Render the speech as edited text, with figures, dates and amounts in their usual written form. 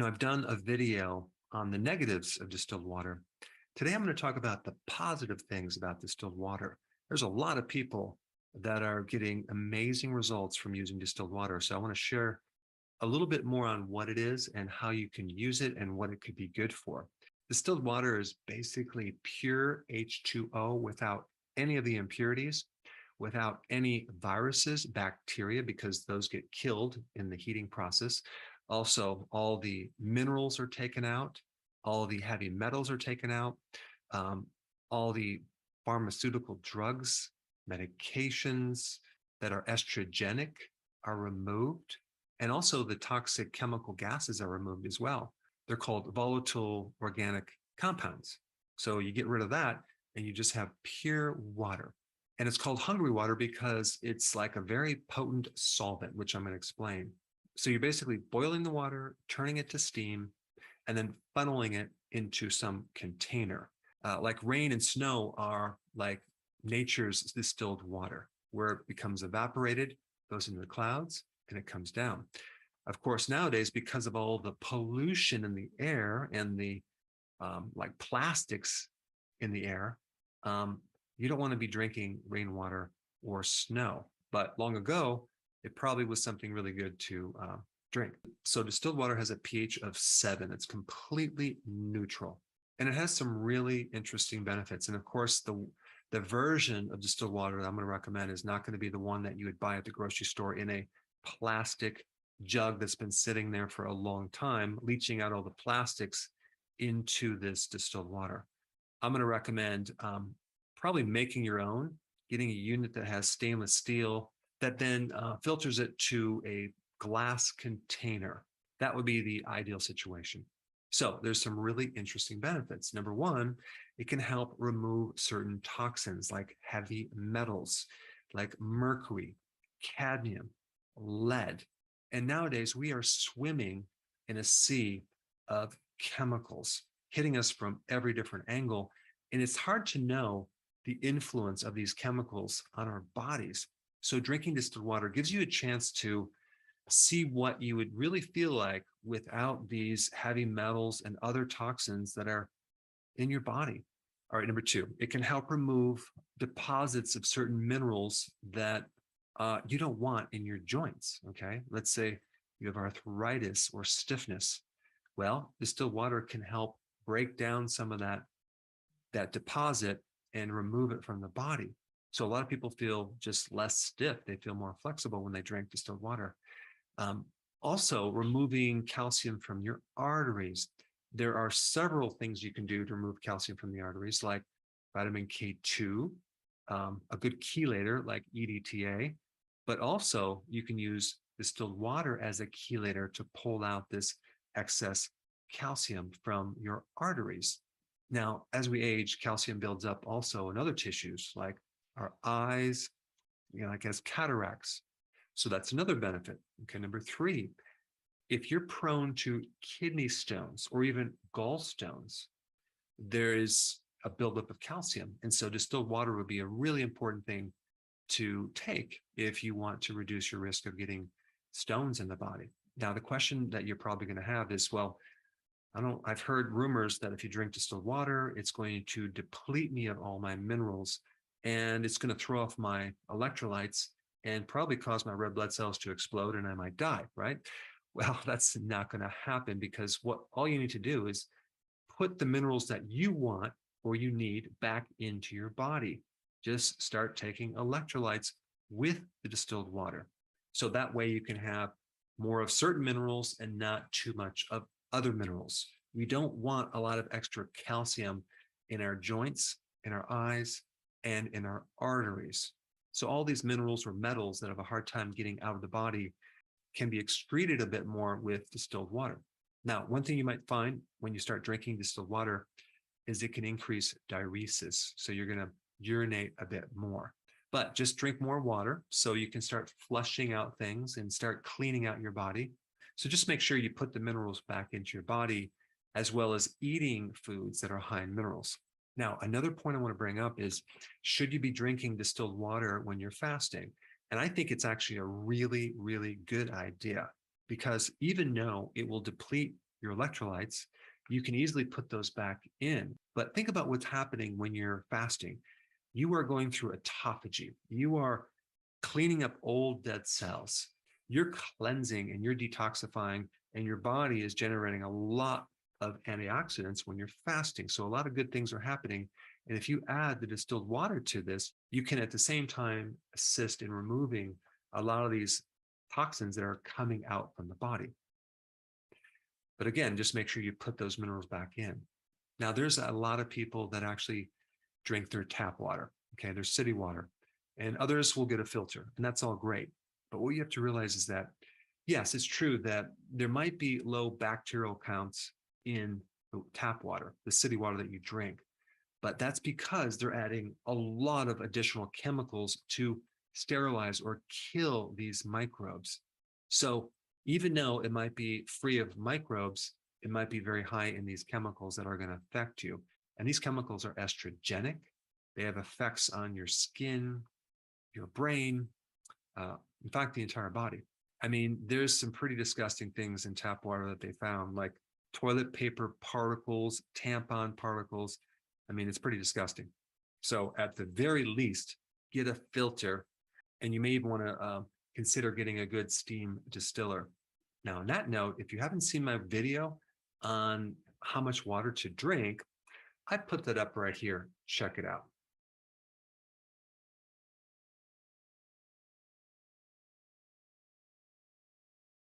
I've done a video on the negatives of distilled water. Today, I'm going to talk about the positive things about distilled water. There's a lot of people that are getting amazing results from using distilled water. So I want to share a little bit more on what it is and how you can use it and what it could be good for. Distilled water is basically pure H2O without any of the impurities, without any viruses, bacteria, because those get killed in the heating process. Also, all the minerals are taken out, all the heavy metals are taken out, um, all the pharmaceutical drugs, medications that are estrogenic are removed, and also the toxic chemical gases are removed as well. They're called volatile organic compounds. So you get rid of that and you just have pure water. And it's called hungry water because it's like a very potent solvent, which I'm going to explain. So you're basically boiling the water, turning it to steam, and then funneling it into some container. Like rain and snow are like nature's distilled water, where it becomes evaporated, goes into the clouds, and it comes down. Of course, nowadays, because of all the pollution in the air and the like plastics in the air, you don't want to be drinking rainwater or snow. But long ago, it probably was something really good to drink. So distilled water has a pH of 7. It's completely neutral. And it has some really interesting benefits. And of course, the version of distilled water that I'm going to recommend is not going to be the one that you would buy at the grocery store in a plastic jug that's been sitting there for a long time, leaching out all the plastics into this distilled water. I'm going to recommend probably making your own, getting a unit that has stainless steel that then filters it to a glass container. That would be the ideal situation. So there's some really interesting benefits. Number one, it can help remove certain toxins like heavy metals, like mercury, cadmium, lead. And nowadays we are swimming in a sea of chemicals hitting us from every different angle. And it's hard to know the influence of these chemicals on our bodies. So drinking distilled water gives you a chance to see what you would really feel like without these heavy metals and other toxins that are in your body. All right, number two, it can help remove deposits of certain minerals that you don't want in your joints, okay? Let's say you have arthritis or stiffness. Well, distilled water can help break down some of that deposit and remove it from the body. So a lot of people feel just less stiff. They feel more flexible when they drink distilled water. Also, removing calcium from your arteries. There are several things you can do to remove calcium from the arteries, like vitamin K2, a good chelator like EDTA, but also you can use distilled water as a chelator to pull out this excess calcium from your arteries. Now, as we age, calcium builds up also in other tissues like our eyes, like as cataracts. So that's another benefit. Okay, number three, if you're prone to kidney stones or even gallstones, there is a buildup of calcium. And so distilled water would be a really important thing to take if you want to reduce your risk of getting stones in the body. Now, the question that you're probably going to have is, well, I've heard rumors that if you drink distilled water, it's going to deplete me of all my minerals and it's going to throw off my electrolytes and probably cause my red blood cells to explode and I might die, right? Well, that's not going to happen because all you need to do is put the minerals that you want or you need back into your body. Just start taking electrolytes with the distilled water. So that way you can have more of certain minerals and not too much of other minerals. We don't want a lot of extra calcium in our joints, in our eyes, and in our arteries. So all these minerals or metals that have a hard time getting out of the body can be excreted a bit more with distilled water. Now, one thing you might find when you start drinking distilled water is it can increase diuresis. So you're going to urinate a bit more. But just drink more water so you can start flushing out things and start cleaning out your body. So just make sure you put the minerals back into your body, as well as eating foods that are high in minerals. Now, another point I want to bring up is, should you be drinking distilled water when you're fasting? And I think it's actually a really, really good idea because even though it will deplete your electrolytes, you can easily put those back in. But think about what's happening when you're fasting. You are going through autophagy. You are cleaning up old dead cells. You're cleansing and you're detoxifying, and your body is generating a lot of antioxidants when you're fasting. So a lot of good things are happening. And if you add the distilled water to this, you can at the same time assist in removing a lot of these toxins that are coming out from the body. But again, just make sure you put those minerals back in. Now, there's a lot of people that actually drink their tap water. Okay, their city water, and others will get a filter, and that's all great. But what you have to realize is that, yes, it's true that there might be low bacterial counts in the tap water, the city water that you drink, but that's because they're adding a lot of additional chemicals to sterilize or kill these microbes. So even though it might be free of microbes, it might be very high in these chemicals that are going to affect you. And these chemicals are estrogenic. They have effects on your skin, your brain, in fact, the entire body. I mean, there's some pretty disgusting things in tap water that they found, like toilet paper particles, tampon particles. I mean, it's pretty disgusting. So at the very least, get a filter, and you may even want to consider getting a good steam distiller. Now, on that note, if you haven't seen my video on how much water to drink, I put that up right here. Check it out.